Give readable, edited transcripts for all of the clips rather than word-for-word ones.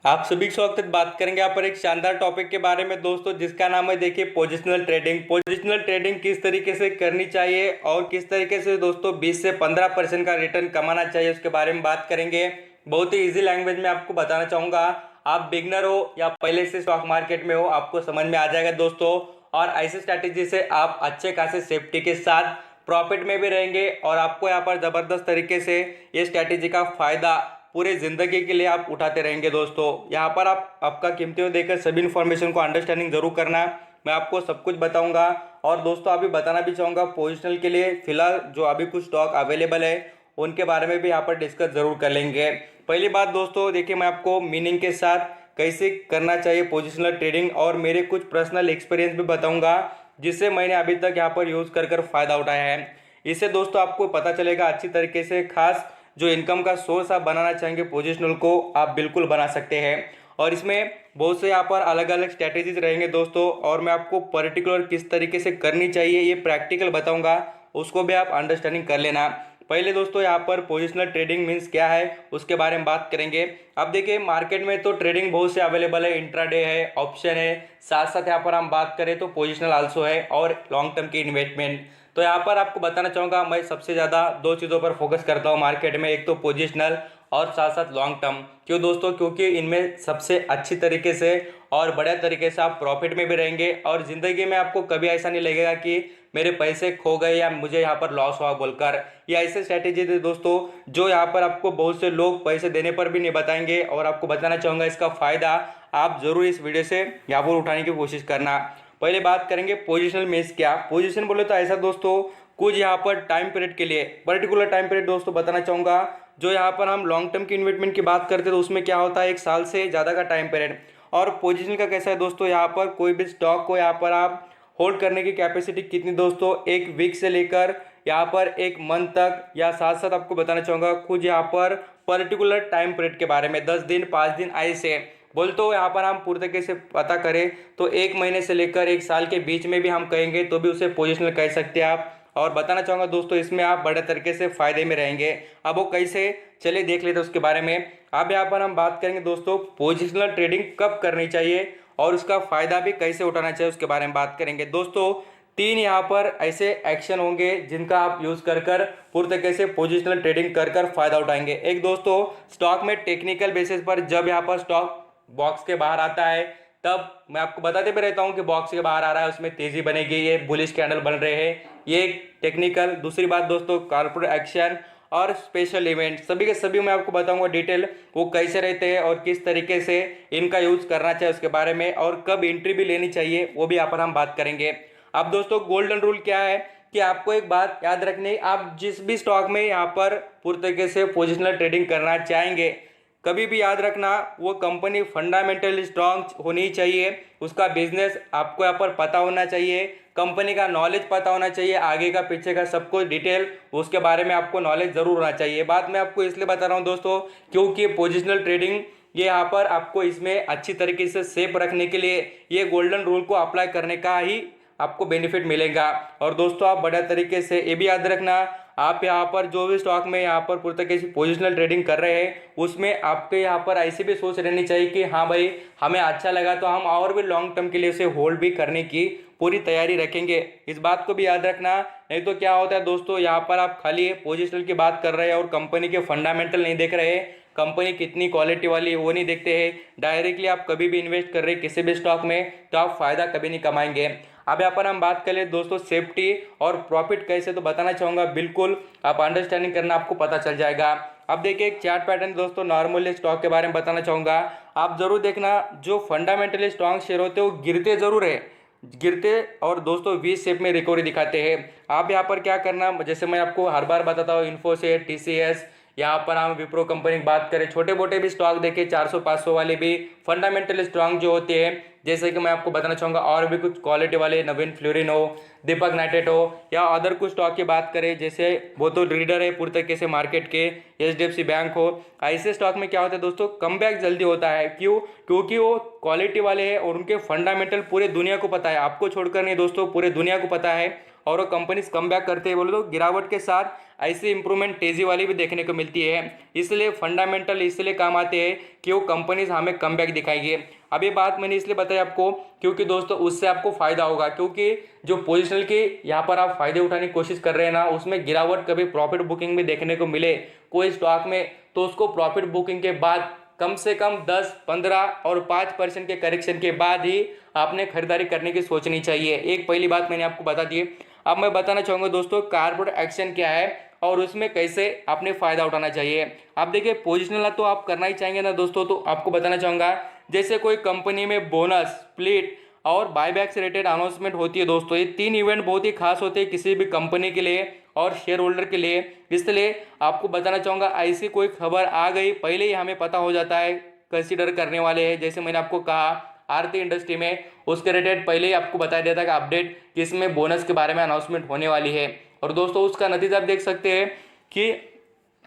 आप सभी का स्वागत। बात करेंगे यहाँ पर एक शानदार टॉपिक के बारे में दोस्तों, जिसका नाम है देखिए पोजिशनल ट्रेडिंग। पोजिशनल ट्रेडिंग किस तरीके से करनी चाहिए और किस तरीके से दोस्तों 20 से 15% का रिटर्न कमाना चाहिए, उसके बारे में बात करेंगे। बहुत ही इजी लैंग्वेज में आपको बताना चाहूंगा। आप बिगनर हो या पहले से स्टॉक मार्केट में हो, आपको समझ में आ जाएगा दोस्तों। और ऐसी स्ट्रैटेजी से आप अच्छे खासे सेफ्टी के साथ प्रॉफिट में भी रहेंगे और आपको यहाँ पर जबरदस्त तरीके से ये स्ट्रैटेजी का फायदा पूरे जिंदगी के लिए आप उठाते रहेंगे दोस्तों। यहाँ पर आप आपका कीमती वक्त देकर सभी इन्फॉर्मेशन को अंडरस्टैंडिंग जरूर करना। मैं आपको सब कुछ बताऊंगा। और दोस्तों अभी बताना भी चाहूंगा, पोजिशनल के लिए फिलहाल जो अभी कुछ स्टॉक अवेलेबल है उनके बारे में भी यहाँ पर डिस्कस जरूर कर लेंगे। पहली बात दोस्तों देखिए, मैं आपको मीनिंग के साथ कैसे करना चाहिए पोजिशनल ट्रेडिंग और मेरे कुछ पर्सनल एक्सपीरियंस भी बताऊंगा, जिससे मैंने अभी तक यहाँ पर यूज़ कर फायदा उठाया है। इससे दोस्तों आपको पता चलेगा अच्छी तरीके से, खास जो इनकम का सोर्स आप बनाना चाहेंगे पोजिशनल को आप बिल्कुल बना सकते हैं। और इसमें बहुत से यहाँ पर अलग अलग स्ट्रैटेजीज रहेंगे दोस्तों, और मैं आपको पर्टिकुलर किस तरीके से करनी चाहिए ये प्रैक्टिकल बताऊंगा, उसको भी आप अंडरस्टैंडिंग कर लेना। पहले दोस्तों यहाँ पर पोजिशनल ट्रेडिंग मीन्स क्या है उसके बारे में बात करेंगे। अब देखिए मार्केट में तो ट्रेडिंग बहुत से अवेलेबल है, इंट्राडे है, ऑप्शन है, साथ साथ यहाँ पर हम बात करें तो पोजिशनल आल्सो है और लॉन्ग टर्म की इन्वेस्टमेंट। तो यहाँ पर आपको बताना चाहूँगा, मैं सबसे ज़्यादा दो चीज़ों पर फोकस करता हूँ मार्केट में, एक तो पोजिशनल और साथ साथ लॉन्ग टर्म। क्यों दोस्तों? क्योंकि इनमें सबसे अच्छी तरीके से और बढ़िया तरीके से आप प्रॉफिट में भी रहेंगे और ज़िंदगी में आपको कभी ऐसा नहीं लगेगा कि मेरे पैसे खो गए या मुझे यहाँ पर लॉस हुआ बोलकर। ये ऐसे स्ट्रैटेजी थे दोस्तों जो यहाँ पर आपको बहुत से लोग पैसे देने पर भी नहीं बताएंगे, और आपको बताना चाहूँगा इसका फ़ायदा आप ज़रूर इस वीडियो से यहाँ पर उठाने की कोशिश करना। पहले बात करेंगे पोजीशनल मीन्स क्या। पोजीशन बोले तो ऐसा दोस्तों, कुछ यहाँ पर टाइम पीरियड के लिए पर्टिकुलर टाइम पीरियड दोस्तों बताना चाहूँगा। जो यहाँ पर हम लॉन्ग टर्म की इन्वेस्टमेंट की बात करते हैं तो उसमें क्या होता है, 1 साल से ज़्यादा का टाइम पीरियड। और पोजीशन का कैसा है दोस्तों, यहाँ पर कोई भी स्टॉक को यहाँ पर आप होल्ड करने की कैपेसिटी कितनी दोस्तों, 1 वीक से लेकर यहाँ पर 1 मंथ तक, या साथ साथ आपको बताना चाहूँगा कुछ यहाँ पर पर्टिकुलर टाइम पीरियड के बारे में, 10 दिन 5 दिन ऐसे बोल। तो यहाँ पर हम पूरी तरीके से पता करें तो 1 महीने से लेकर 1 साल के बीच में भी हम कहेंगे तो भी उसे पोजिशनल कह सकते हैं आप। और बताना चाहूँगा दोस्तों इसमें आप बड़े तरीके से फायदे में रहेंगे। अब वो कैसे, चलिए देख लेते हैं उसके बारे में। अब यहाँ पर हम बात करेंगे दोस्तों पोजिशनल ट्रेडिंग कब करनी चाहिए और उसका फायदा भी कैसे उठाना चाहिए उसके बारे में बात करेंगे दोस्तों। 3 यहाँ पर ऐसे एक्शन होंगे जिनका आप यूज कर पूरी तरीके से पोजिशनल ट्रेडिंग कर फायदा उठाएंगे। एक दोस्तों, स्टॉक में टेक्निकल बेसिस पर जब यहाँ पर स्टॉक बॉक्स के बाहर आता है तब मैं आपको बताते भी रहता हूं कि बॉक्स के बाहर आ रहा है, उसमें तेजी बनेगी, ये बुलिश कैंडल बन रहे हैं, ये एक टेक्निकल। दूसरी बात दोस्तों, कॉर्पोरेट एक्शन और स्पेशल इवेंट, सभी के सभी मैं आपको बताऊंगा डिटेल वो कैसे रहते हैं और किस तरीके से इनका यूज करना चाहिए उसके बारे में, और कब एंट्री भी लेनी चाहिए वो भी यहाँ पर हम बात करेंगे। अब दोस्तों गोल्डन रूल क्या है कि आपको एक बात याद रखनी, आप जिस भी स्टॉक में यहाँ पर पूरी तरीके से पोजिशनल ट्रेडिंग करना चाहेंगे, कभी भी याद रखना वो कंपनी फंडामेंटली स्ट्रांग होनी चाहिए, उसका बिजनेस आपको यहाँ पर पता होना चाहिए, कंपनी का नॉलेज पता होना चाहिए, आगे का पीछे का सब कुछ डिटेल उसके बारे में आपको नॉलेज जरूर होना चाहिए। बात मैं आपको इसलिए बता रहा हूँ दोस्तों क्योंकि पोजिशनल ट्रेडिंग ये यहाँ पर आपको इसमें अच्छी तरीके से सेफ रखने के लिए ये गोल्डन रूल को अप्लाई करने का ही आपको बेनिफिट मिलेगा। और दोस्तों आप बड़े तरीके से ये भी याद रखना, आप यहाँ पर जो भी स्टॉक में यहाँ पर पूरी तरीके से पोजिशनल ट्रेडिंग कर रहे हैं उसमें आपके यहाँ पर ऐसी भी सोच रहनी चाहिए कि हाँ भाई हमें अच्छा लगा तो हम और भी लॉन्ग टर्म के लिए उसे होल्ड भी करने की पूरी तैयारी रखेंगे। इस बात को भी याद रखना, नहीं तो क्या होता है दोस्तों, यहाँ पर आप खाली पोजिशनल की बात कर रहे हैं और कंपनी के फंडामेंटल नहीं देख रहे हैं, कंपनी कितनी क्वालिटी वाली है वो नहीं देखते हैं, डायरेक्टली आप कभी भी इन्वेस्ट कर रहे हैं किसी भी स्टॉक में तो आप फायदा कभी नहीं कमाएंगे। अब यहाँ पर हम बात करें दोस्तों सेफ्टी और प्रॉफिट कैसे, तो बताना चाहूँगा बिल्कुल आप अंडरस्टैंडिंग करना, आपको पता चल जाएगा। अब देखिए एक चार्ट पैटर्न दोस्तों नॉर्मली स्टॉक के बारे में बताना चाहूँगा, आप जरूर देखना जो फंडामेंटली स्ट्रॉन्ग शेयर होते हैं वो गिरते जरूर है, गिरते और दोस्तों वी शेप में रिकवरी दिखाते हैं। आप यहाँ पर क्या करना, जैसे मैं आपको हर बार बताता हूँ, इन्फोसिस, टीसीएस, यहाँ पर हम विप्रो कंपनी की बात करें, छोटे मोटे भी स्टॉक देखें 400-500 वाले भी फंडामेंटल स्ट्रांग जो होते हैं, जैसे कि मैं आपको बताना चाहूँगा और भी कुछ क्वालिटी वाले, नवीन फ्लोरिन हो, दीपक नाइट्रेट हो, या अदर कुछ स्टॉक की बात करें जैसे वो तो लीडर है पूरी तरीके से मार्केट के, एचडीएफसी बैंक हो, ऐसे स्टॉक में क्या होता है दोस्तों कम बैक जल्दी होता है। क्यों? क्योंकि वो क्वालिटी वाले हैं और उनके फंडामेंटल पूरे दुनिया को पता है, आपको छोड़कर नहीं दोस्तों पूरे दुनिया को पता है। और वो कंपनीज कम बैक करते हैं बोले तो गिरावट के साथ ऐसी इंप्रूवमेंट तेजी वाली भी देखने को मिलती है। इसलिए फंडामेंटल इसलिए काम आते हैं कि वो कंपनीज हमें कम बैक दिखाएंगे। अब ये बात मैंने इसलिए बताई आपको क्योंकि दोस्तों उससे आपको फायदा होगा, क्योंकि जो पोजिशनल के यहाँ पर आप फायदे उठाने की कोशिश कर रहे हैं ना, उसमें गिरावट कभी प्रॉफिट बुकिंग में देखने को मिले कोई स्टॉक में, तो उसको प्रॉफिट बुकिंग के बाद कम से कम 10, 15 और 5% के करेक्शन के बाद ही आपने खरीदारी करने की सोचनी चाहिए। एक पहली बात मैंने आपको बता दी। अब मैं बताना चाहूँगा दोस्तों कॉर्पोरेट एक्शन क्या है और उसमें कैसे आपने फायदा उठाना चाहिए। आप देखिए पोजिशनल तो आप करना ही चाहेंगे ना दोस्तों, तो आपको बताना चाहूँगा जैसे कोई कंपनी में बोनस, स्प्लिट और बायबैक से रिलेटेड अनाउंसमेंट होती है दोस्तों, ये 3 इवेंट बहुत ही खास होते हैं किसी भी कंपनी के लिए और शेयर होल्डर के लिए। इसलिए आपको बताना चाहूँगा ऐसी कोई खबर आ गई पहले ही हमें पता हो जाता है, कंसीडर करने वाले हैं। जैसे मैंने आपको कहा आरती इंडस्ट्री में उसके रिलेटेड पहले ही आपको बताया दिया था कि अपडेट किसमें बोनस के बारे में अनाउंसमेंट होने वाली है। और दोस्तों उसका नतीजा आप देख सकते हैं कि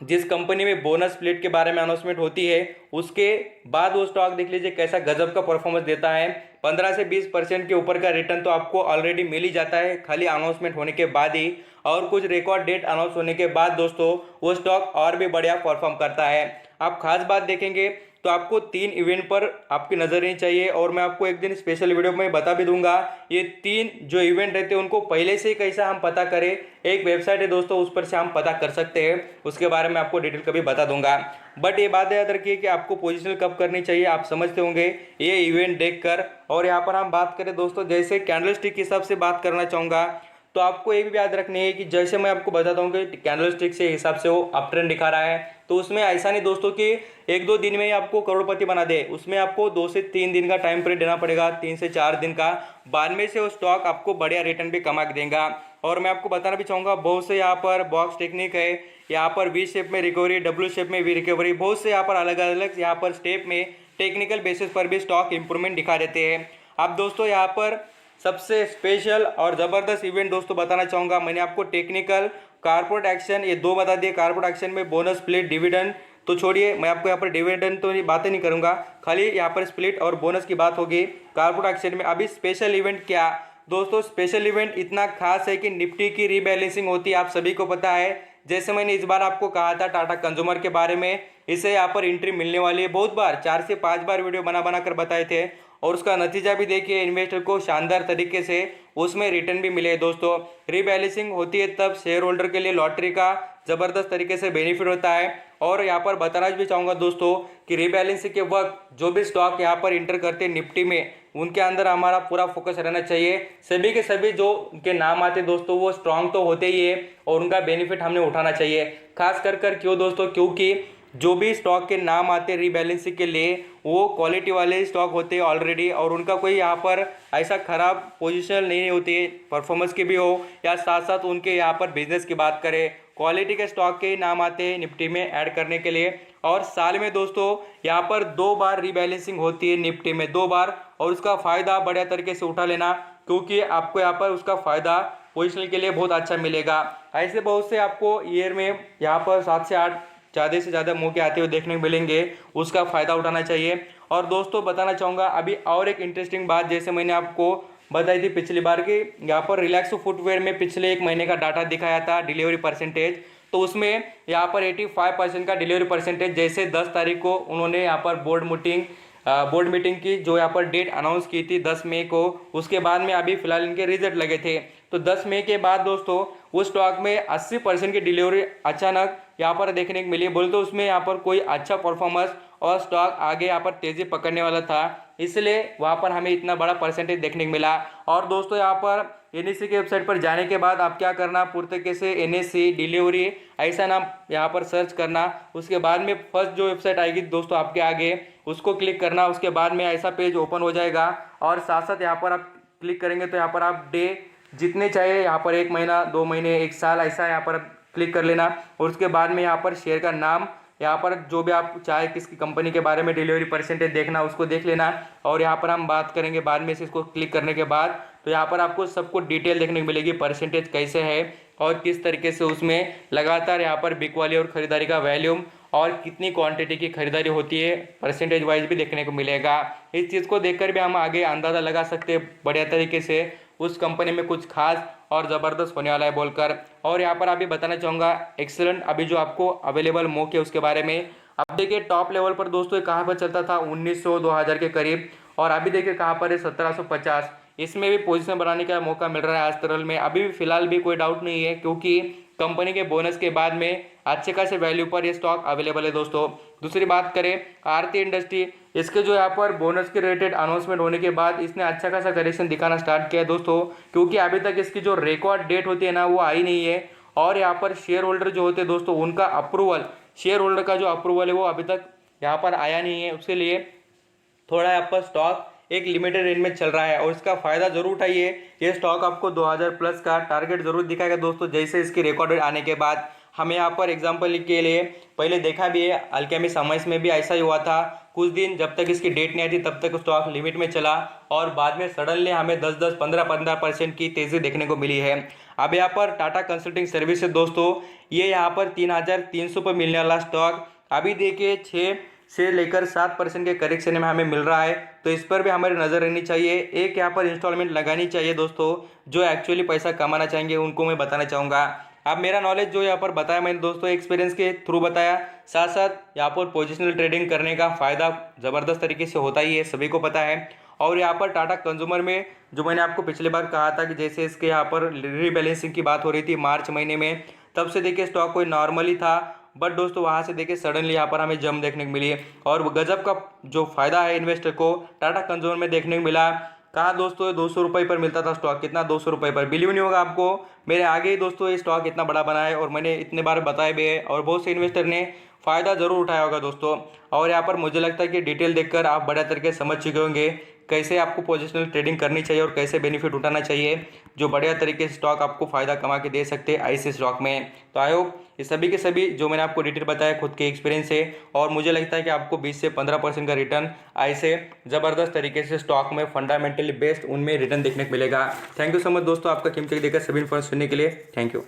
जिस कंपनी में बोनस स्प्लिट के बारे में अनाउंसमेंट होती है उसके बाद वो स्टॉक देख लीजिए कैसा गजब का परफॉर्मेंस देता है। 15 से 20% के ऊपर का रिटर्न तो आपको ऑलरेडी मिल ही जाता है खाली अनाउंसमेंट होने के बाद ही, और कुछ रिकॉर्ड डेट अनाउंस होने के बाद दोस्तों वो स्टॉक और भी बढ़िया परफॉर्म करता है। आप खास बात देखेंगे तो आपको 3 इवेंट पर आपकी नजर नहीं चाहिए, और मैं आपको एक दिन स्पेशल वीडियो में बता भी दूंगा ये 3 जो इवेंट रहते हैं उनको पहले से कैसा हम पता करें। एक वेबसाइट है दोस्तों उस पर से हम पता कर सकते हैं, उसके बारे में आपको डिटेल कभी बता दूंगा। बट ये बात याद रखिए कि आपको पोजिशनल कब करनी चाहिए आप समझते होंगे ये इवेंट देखकर। और यहाँ पर हम बात करें दोस्तों जैसे कैंडल स्टिक के हिसाब से बात करना चाहूँगा, तो आपको एक भी याद रखनी है कि जैसे मैं आपको बताता हूँ कि कैंडल स्टिक से हिसाब से वो अप ट्रेंड दिखा रहा है, तो उसमें ऐसा नहीं दोस्तों कि 1-2 दिन में ही आपको करोड़पति बना दे, उसमें आपको 2 से 3 दिन का टाइम पीरियड देना पड़ेगा, 3 से 4 दिन का, बाद में से वो स्टॉक आपको बढ़िया रिटर्न भी कमा के देगा। और मैं आपको बताना भी चाहूँगा बहुत से यहाँ पर बॉक्स टेक्निक है, यहाँ पर वी शेप में रिकवरी, डब्ल्यू शेप में भी रिकवरी, बहुत से यहाँ पर अलग अलग यहाँ पर स्टेप में टेक्निकल बेसिस पर भी स्टॉक इंप्रूवमेंट दिखा देते हैं। अब दोस्तों यहाँ पर सबसे स्पेशल और ज़बरदस्त इवेंट दोस्तों बताना चाहूँगा, मैंने आपको टेक्निकल, कॉर्पोरेट एक्शन ये 2 बता दिए। कॉर्पोरेट एक्शन में बोनस, स्प्लिट, डिविडेंड तो छोड़िए, मैं आपको यहाँ पर डिविडेंड तो बातें नहीं करूँगा, खाली यहाँ पर स्प्लिट और बोनस की बात होगी कॉर्पोरेट एक्शन में। अभी स्पेशल इवेंट क्या दोस्तों, स्पेशल इवेंट इतना खास है कि निफ्टी की रीबैलेंसिंग होती है, आप सभी को पता है। जैसे मैंने इस बार आपको कहा था टाटा कंज्यूमर के बारे में, इसे यहाँ पर एंट्री मिलने वाली है, बहुत बार 4 से 5 बार वीडियो बना कर बताए थे, और उसका नतीजा भी देखिए इन्वेस्टर को शानदार तरीके से उसमें रिटर्न भी मिले दोस्तों। रीबैलेंसिंग होती है तब शेयर होल्डर के लिए लॉटरी का ज़बरदस्त तरीके से बेनिफिट होता है। और यहाँ पर बताना भी चाहूँगा दोस्तों कि रीबैलेंसिंग के वक्त जो भी स्टॉक यहाँ पर इंटर करते हैं निफ्टी में, उनके अंदर हमारा पूरा फोकस रहना चाहिए। सभी के सभी जो उनके नाम आते दोस्तों वो स्ट्रांग तो होते ही है और उनका बेनिफिट हमने उठाना चाहिए। खास कर क्यों दोस्तों, क्योंकि जो भी स्टॉक के नाम आते हैं रीबैलेंसिंग के लिए वो क्वालिटी वाले स्टॉक होते हैं ऑलरेडी, और उनका कोई यहाँ पर ऐसा खराब पोजीशन नहीं होती है, परफॉर्मेंस की भी हो या साथ साथ उनके यहाँ पर बिजनेस की बात करें, क्वालिटी के स्टॉक के नाम आते हैं निफ्टी में ऐड करने के लिए। और साल में दोस्तों यहाँ पर 2 बार रीबैलेंसिंग होती है निफ्टी में, 2 बार, और उसका फ़ायदा बढ़िया तरीके से उठा लेना, क्योंकि आपको यहाँ पर उसका फ़ायदा पोजिशनल के लिए बहुत अच्छा मिलेगा। ऐसे बहुत से आपको ईयर में यहाँ पर 7 से 8 ज़्यादा से ज़्यादा मौके आते हुए देखने को मिलेंगे, उसका फ़ायदा उठाना चाहिए। और दोस्तों बताना चाहूँगा अभी और एक इंटरेस्टिंग बात, जैसे मैंने आपको बताई थी पिछली बार की, यहाँ पर रिलैक्सो फुटवेयर में पिछले 1 महीने का डाटा दिखाया था डिलीवरी परसेंटेज, तो उसमें यहाँ पर 85% का डिलीवरी परसेंटेज, जैसे 10 तारीख को उन्होंने यहाँ पर बोर्ड मीटिंग की, जो यहाँ पर डेट अनाउंस की थी 10 मई को, उसके बाद में अभी फिलहाल इनके रिजल्ट लगे थे, तो 10 मई के बाद दोस्तों उस स्टॉक में 80% की डिलीवरी अचानक यहाँ पर देखने को मिली। बोलते उसमें यहाँ पर कोई अच्छा परफॉर्मेंस और स्टॉक आगे यहाँ पर तेज़ी पकड़ने वाला था, इसलिए वहाँ पर हमें इतना बड़ा परसेंटेज देखने को मिला। और दोस्तों यहाँ पर एनएससी की वेबसाइट पर जाने के बाद आप क्या करना, पूरी तरीके से एनएससी डिलीवरी ऐसा नाम यहाँ पर सर्च करना, उसके बाद में फर्स्ट जो वेबसाइट आएगी दोस्तों आपके आगे उसको क्लिक करना, उसके बाद में ऐसा पेज ओपन हो जाएगा। और साथ साथ यहाँ पर आप क्लिक करेंगे तो यहाँ पर आप डे जितने चाहिए, यहाँ पर 1 महीना, 2 महीने, 1 साल, ऐसा यहाँ पर क्लिक कर लेना, और उसके बाद में यहाँ पर शेयर का नाम, यहाँ पर जो भी आप चाहे किसकी कंपनी के बारे में डिलीवरी परसेंटेज देखना उसको देख लेना। और यहाँ पर हम बात करेंगे बाद में से, इसको क्लिक करने के बाद तो यहाँ पर आपको सबको डिटेल देखने को मिलेगी, परसेंटेज कैसे है और किस तरीके से उसमें लगातार यहाँ पर बिक वाली और खरीदारी का वैल्यूम और कितनी क्वांटिटी की खरीदारी होती है परसेंटेज वाइज भी देखने को मिलेगा। इस चीज़ को देखकर भी हम आगे अंदाज़ा लगा सकते हैं बढ़िया तरीके से उस कंपनी में कुछ खास और ज़बरदस्त होने वाला है बोलकर। और यहाँ पर अभी बताना चाहूँगा एक्सीलेंट अभी जो आपको अवेलेबल मौके उसके बारे में। अब देखिए टॉप लेवल पर दोस्तों कहाँ पर चलता था 1900 2000 के करीब, और अभी देखिए कहाँ पर है 1750। इसमें भी पोजीशन बनाने का मौका मिल रहा है आजतरल में। अभी भी फिलहाल भी कोई डाउट नहीं है, क्योंकि कंपनी के बोनस के बाद में अच्छे खासे वैल्यू पर ये स्टॉक अवेलेबल है दोस्तों। दूसरी बात करें आरती इंडस्ट्री, इसके जो यहाँ पर बोनस के रिलेटेड अनाउंसमेंट होने के बाद इसने अच्छा खासा करेक्शन दिखाना स्टार्ट किया है दोस्तों, क्योंकि अभी तक इसकी जो रिकॉर्ड डेट होती है ना वो आई नहीं है। और यहाँ पर शेयर होल्डर जो होते हैं दोस्तों उनका अप्रूवल, शेयर होल्डर का जो अप्रूवल है वो अभी तक यहाँ पर आया नहीं है। उसके लिए थोड़ा यहाँ पर स्टॉक एक लिमिटेड रेंज में चल रहा है, और इसका फायदा जरूर उठाइए। ये स्टॉक आपको 2000 प्लस का टारगेट जरूर दिखाएगा दोस्तों, जैसे इसकी रिकॉर्ड आने के बाद। हमें यहाँ पर एग्जांपल के लिए पहले देखा भी है, अल्केमी समाइस में भी ऐसा ही हुआ था। कुछ दिन जब तक इसकी डेट नहीं आई थी तब तक स्टॉक लिमिट में चला, और बाद में सडनली हमें 10-10 15% की तेजी देखने को मिली है। अब यहाँ पर टाटा कंसल्टिंग सर्विसेज दोस्तों, ये यहाँ पर 3300 पर मिलने वाला स्टॉक अभी देखिए 6 से लेकर 7% के करेक्शन में हमें मिल रहा है, तो इस पर भी हमारी नज़र रहनी चाहिए। एक यहाँ पर इंस्टॉलमेंट लगानी चाहिए दोस्तों, जो एक्चुअली पैसा कमाना चाहेंगे उनको मैं बताना चाहूँगा। अब मेरा नॉलेज जो यहाँ पर बताया मैंने दोस्तों एक्सपीरियंस के थ्रू बताया, साथ साथ यहाँ पर पोजिशनल ट्रेडिंग करने का फ़ायदा ज़बरदस्त तरीके से होता ही है, सभी को पता है। और यहाँ पर टाटा कंज्यूमर में जो मैंने आपको पिछली बार कहा था कि जैसे इसके यहाँ पर रीबैलेंसिंग की बात हो रही थी मार्च महीने में, तब से देखिए स्टॉक कोई नॉर्मली था, बट दोस्तों वहाँ से देखिए सडनली यहाँ पर हमें जंप देखने को मिली है, और गजब का जो फायदा है इन्वेस्टर को टाटा कंज्यूमर में देखने को मिला। कहा दोस्तों 200 रुपये पर मिलता था स्टॉक, कितना 200 रुपये पर, बिलीव नहीं होगा आपको, मेरे आगे ही दोस्तों ये स्टॉक इतना बड़ा बना है, और मैंने इतने बार बताया भी है, और बहुत से इन्वेस्टर ने फ़ायदा ज़रूर उठाया होगा दोस्तों। और यहाँ पर मुझे लगता है कि डिटेल देखकर आप बड़ा तरीके से समझ चुके होंगे कैसे आपको पोजिशनल ट्रेडिंग करनी चाहिए और कैसे बेनिफिट उठाना चाहिए, जो बढ़िया तरीके से स्टॉक आपको फ़ायदा कमा के दे सकते हैं ऐसे स्टॉक में। तो आई होप ये सभी के सभी जो मैंने आपको डिटेल बताया खुद के एक्सपीरियंस से, और मुझे लगता है कि आपको 20 से 15% का रिटर्न ऐसे ज़बरदस्त तरीके से स्टॉक में फंडामेंटली बेस्ड उनमें रिटर्न देखने को मिलेगा। थैंक यू सो मच दोस्तों, आपका कीमती देकर सभी इन्फॉर्मेशन सुनने के लिए। Thank you.